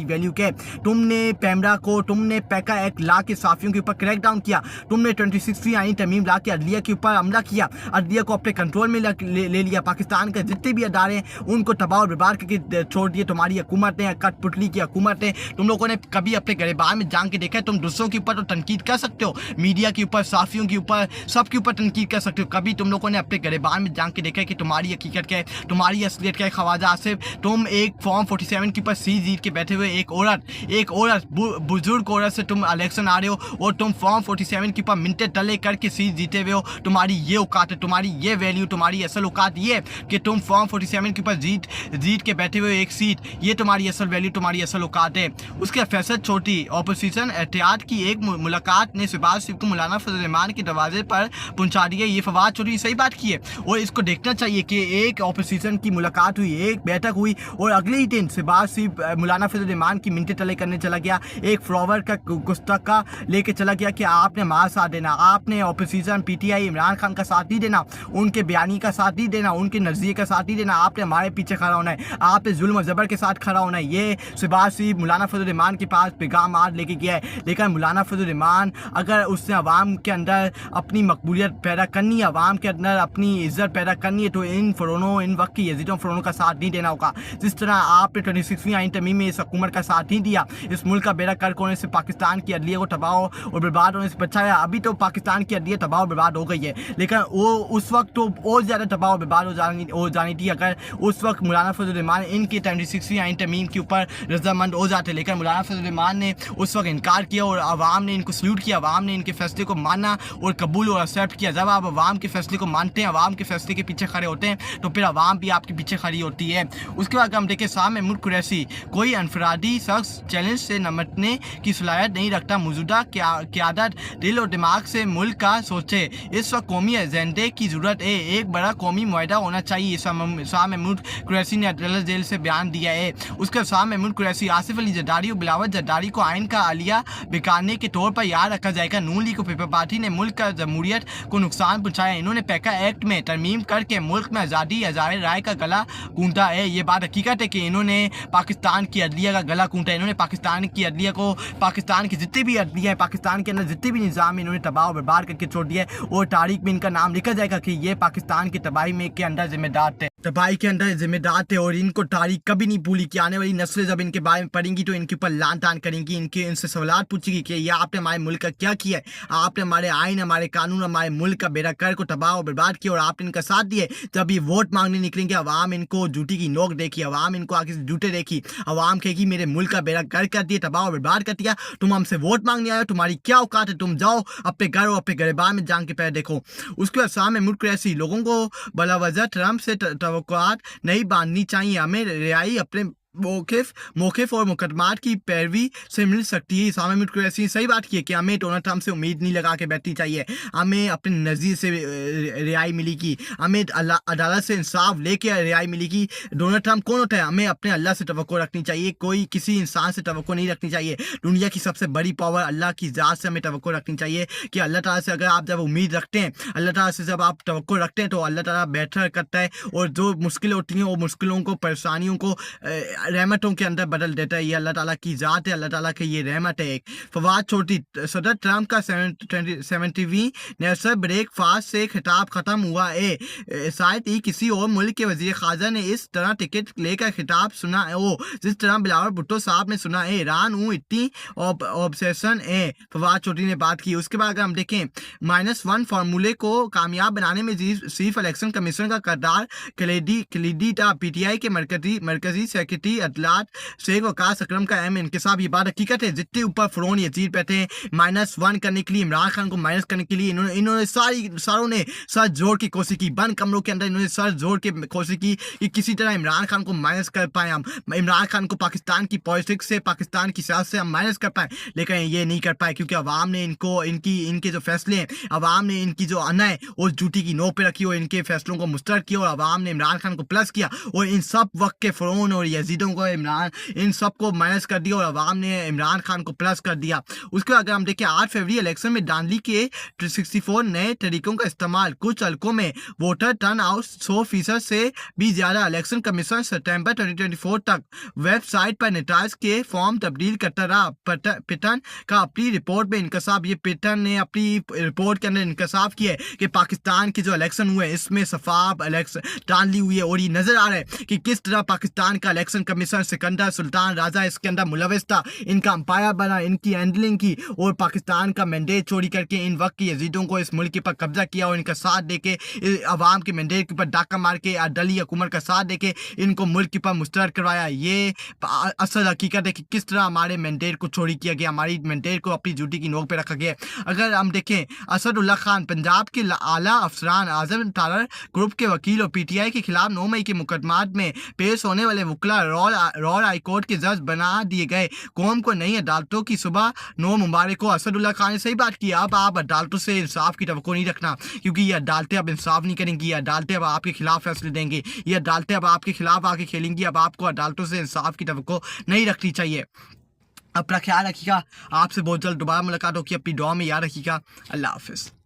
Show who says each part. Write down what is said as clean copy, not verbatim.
Speaker 1: Value के, तुमने पैमरा को, तुमने पैका एक्ट ला के साफियों के ऊपर क्रैक डाउन किया, तुमने 26 आइन तमीम ला के अदलिया के ऊपर हमला किया, अदलिया को अपने कंट्रोल में ले लिया, पाकिस्तान के जितने भी अदारे हैं उनको तबाह और बर्बाद करके छोड़ दिए तुम्हारी हुकूमत ने, कठपुतली की हुकूमत है। तुम लोगों ने कभी अपने गिरबान में जान के देखा है? तुम दूसरों के ऊपर तो तनकीद कर सकते हो, मीडिया के ऊपर, साफियों के ऊपर, सबके ऊपर तनकीद कर सकते हो, कभी तुम लोगों ने अपने गिरबान में जान के देखा है कि तुम्हारी हकीकत क्या है, तुम्हारी असलियत क्या है? ख्वाजा आसिफ, तुम एक फॉर्म 47 के ऊपर सीट जीत के बैठे हुए एक औरत बुजुर्ग औरत से तुम इलेक्शन आ रहे हो और तुम फॉर्म 47 के ऊपर मिनटे टले करके सीट जीते हुए हो। तुम्हारी ये औकात है, तुम्हारी ये वैल्यू, तुम्हारी असल औकात ये है कि तुम फॉर्म 47 के ऊपर जीत के बैठे हुए एक सीट, ये तुम्हारी असल वैल्यू, तुम्हारी असल औकात है। उसके फैसद छोटी ऑपोजिशन एहतियात की एक मुलाकात ने शहबाज शरीफ को मौलाना फजल रहमान के दरवाजे पर पहुंचा दिया। ये फवाद चौधरी सही बात की है और इसको देखना चाहिए कि एक ऑपोजिशन की मुलाकात हुई, एक बैठक हुई और अगले ही दिन शहबाज शरीफ मौलाना फजल रहमान की मिनटे टले करने चला गया, एक फ्लॉवर का गुस्ताखा लेके चला गया कि आपने हमारा साथ देना, आपने ऑपोजिशन पीटीआई इमरान खान का साथ नहीं देना, उनके बयानी का साथ नहीं देना, उनके नजरिए का साथ नहीं देना, आपने हमारे पीछे खड़ा होना है, आपने जुल्म और जबर के साथ खड़ा होना है। ये शहबाज शरीफ मौलाना फजल रहमान के पास पैगाम आज लेके गया है। लेकिन मौलाना फजल रहमान अगर उसने अवाम के अंदर अपनी मकबूलियत पैदा करनी है, अवाम के अंदर अपनी इज्जत पैदा करनी है, तो इन फ़रोनों, इन वक्त की यजीदों फ़रोनों का साथ नहीं देना होगा। जिस तरह आपने 26वीं आइन तमीम में इस हुकूमत का साथ नहीं दिया, इस मुल्क का बेड़ा कर्क होने से, पाकिस्तान की अदलिया को तबाह और बर्बाद होने से बचाया। अभी तो पाकिस्तान की अदलिया तबाह और बर्बाद हो गई है, लेकिन वो उस वक्त तो और ज़्यादा तबाह और बर्बाद हो जानी थी अगर उस वक्त मौलाना फजल रहमान इनकी 26वीं आइन तमीम के ऊपर रजामंद हो जाते। लेकिन मौलाना फजल रहमान ने उस वक्त इनकार किया और आवाम ने इनको सल्यूट किया, आवाम ने इनके फैसले को माना और कबूल और एक्सेप्ट किया। जब आप आवाम के फैसले को मानते हैं, आवाम के फैसले के पीछे खड़े होते हैं, तो फिर आवाम भी आपके पीछे खड़ी होती है। उसके बाद हम देखें शाह महमूद कुरैशी, कोई अनफरादी शख्स चैलेंज से निपटने की सलाहियत नहीं रखता, मौजूदा क़यादत दिल और दिमाग से मुल्क का सोचे। इस वक्त कौमी एजेंडे की ज़रूरत है, एक बड़ा कौमी मुआहदा होना चाहिए, शाह महमूद कुरैशी ने अदालत जेल से बयान दिया है। उसके शाह महमूद कुरैशी, आसिफ अली जरदारी और बिलावल जरदारी को आइन का आलिया बिकाने के तौर पर याद रखा जाएगा। नून लीग और पीपल पार्टी ने मुल्क का जमहूरियत को नुकसान पहुँचाया, इन्होंने पैका एक्ट में तरमीम करके मुल्क में आज़ादी हज़ारे राय का गला कूटा है। ये बात हकीकत है कि इन्होंने पाकिस्तान की अदलिया का गला कूटा, इन्होंने पाकिस्तान की अदलिया को, पाकिस्तान की जितनी भी अदलिया है, पाकिस्तान के अंदर जितने भी निज़ाम इन्होंने तबाह और बर्बाद करके छोड़ दिया है और तारीख में इनका नाम लिखा जाएगा कि ये पाकिस्तान की तबाही में के अंदर जिम्मेदार थे, तबाही के अंदर जिम्मेदार थे और इनको तारीख कभी नहीं भूली कि आने वाली नस्लें जब इनके बारे में पढ़ेंगी तो इनके ऊपर लान तान करेंगी, इनसे सवाल पूछेगी कि ये आपने हमारे मुल्क का क्या किया है, आपने हमारे आइन, हमारे कानून, हमारे मुल्क का बेड़ा कर को तबाह और बर्बाद किया और आपने इनका साथ दिए। जब ये वोट मांगने निकलेंगे, अवाम इनको जूटी की नोक देखी, अवाम इनको आगे से जूटे देखी, अवाम कहेगी मेरे मुल्क का बेड़ा कर कर दिया, तबाह और बर्बाद कर दिया, तुम हमसे वोट मांगने आए हो, तुम्हारी क्या औकात है, तुम जाओ अपने घर और अपने गिरबान में जान के पैर देखो। उसके बाद शाह महमूद कुरैशी, लोगों को बला वजह ट्रम्प से तवक्कुआत नहीं बांधनी चाहिए, हमें रिहाई अपने मौक़िफ़ और मुकदमात की पैरवी से मिल सकती है। शाह महमूद कुरैशी सही बात की है कि हमें डोनाल्ड ट्रम्प से उम्मीद नहीं लगा के बैठनी चाहिए, हमें अपने नज़ीर से रिहाई मिलेगी, हमें अदालत से इंसाफ लेके रिहाई मिलेगी। डोनाल्ड ट्रम्प कौन होता है? हमें अपने अल्लाह से तवक्को रखनी चाहिए, कोई किसी इंसान से तवक्को नहीं रखनी चाहिए। दुनिया की सबसे बड़ी पावर अल्लाह की ज़ात से हमें तवक्को रखनी चाहिए कि अल्लाह ताला से अगर आप जब उम्मीद रखते हैं, अल्लाह ताला से जब आप तवक्को रखते हैं तो अल्लाह ताला बेहतर करता है और जो मुश्किलें होती हैं वो मुश्किलों को, परेशानियों को रहमतों के अंदर बदल देता है। ये अल्लाह ताला की ज़ात है, अल्लाह ताला की ये रहमत है। एक फवाद चौधरी, सदर ट्रम्प का 70वीं नेशनल ब्रेकफास्ट से खिताब ख़त्म हुआ है, शायद ही किसी और मुल्क के वज़ीर ख़ाजा ने इस तरह टिकट लेकर खिताब सुना हो जिस तरह बिलावल भुट्टो साहब ने सुना है। ईरान हूँ इतनी ऑब्सेशन है, फवाद चौधरी ने बात की। उसके बाद अगर हम देखें -1 फार्मूले को कामयाब बनाने में चीफ इलेक्शन कमीशन का किरदार कलीदी था। पीटीआई के मरकजी सेक्रेटरी अदलात शेख वकास अकरम का अहम इंकशाफ। ये बात हकीकत है, जितने ऊपर फ़िरौन यजीद बैठे हैं -1 करने के लिए, इमरान खान को माइनस करने के लिए इन्होंने सारों ने सर जोड़ की कोशिश की, बंद कमरों के अंदर इन्होंने सर जोड़ के कोशिश की कि किसी तरह इमरान खान को माइनस कर पाए, हम इमरान खान को पाकिस्तान की पॉलिटिक्स से, पाकिस्तान की सियासत से हम माइनस कर पाए, लेकिन ये नहीं कर पाए क्योंकि अवाम ने इनके जो फैसले हैं, अवाम ने इनकी जो अना है और जूटी की नोक पे रखी और इनके फैसलों को मुस्तरद किया और अवाम ने इमरान खान को प्लस किया और इन सब वक्त के फ़िरौन और यजीदों यजीदों को इमरान इन सबको माइनस कर दिया और अवाम ने इमरान खान को प्लस कर दिया। उसके बाद अगर हम देखें 8 फरवरी इलेक्शन में धांधली के 64 नए तरीकों का इस्तेमाल, कुछ हलकों में वोटर टर्न आउट 100% से भी ज़्यादा। इलेक्शन कमीशन सितंबर 2024 तक वेबसाइट पर नेताज के फॉर्म तब्दील करता रहा। पिटन का अपनी रिपोर्ट में इंकशाफ, ये पिटन ने अपनी रिपोर्ट के अंदर इंकशाफ किया है कि पाकिस्तान के जो इलेक्शन हुए इसमें शफाफ इलेक्शन धांधली हुई है और ये नजर आ रहा है कि किस तरह पाकिस्तान का इलेक्शन कमीशन सिकंदर सुल्तान राजा इसके अंदर मुलविस था, इनका अंपायर बना, इनकी हैंडलिंग की और पाकिस्तान का मैंडेट चोरी करके इन वक्त की यजीदों को इस मुल्क के ऊपर कब्जा किया और इनका साथ देके अवाम के मैंडेट के ऊपर डाका मार के दली हुकूमत का साथ देके इनको मुल्क के ऊपर मुस्तरद करवाया। ये असल हकीकत है कि किस तरह हमारे मैंडेट को चोरी किया गया, हमारी मैंडेट को अपनी ड्यूटी की नोक पर रखा गया। अगर हम देखें असदुल्ला खान पंजाब के आला अफसरान आजम तारर ग्रुप के वकील और PTI के खिलाफ 9 मई के मुकदमात में पेश होने वाले वकला रॉल हाई कोर्ट के जज बना दिए गए। कौम को नई अदालतों की सुबह 9 मुबारक को। असदुल्ला खान ने सही बात की, अब आप अदालतों से इंसाफ की तवक्को नहीं रखना क्योंकि ये अदालतें अब इंसाफ नहीं करेंगी, ये अदालतें अब आपके खिलाफ फैसले देंगी, ये अदालतें अब आपके खिलाफ आके खेलेंगी। अब आपको अदालतों से इंसाफ की तवक्को नहीं रखनी चाहिए। अपना ख्याल रखिएगा, आपसे बहुत जल्द दोबारा मुलाकात होगी, अपनी दुआ में याद रखिएगा। अल्लाह हाफिज़।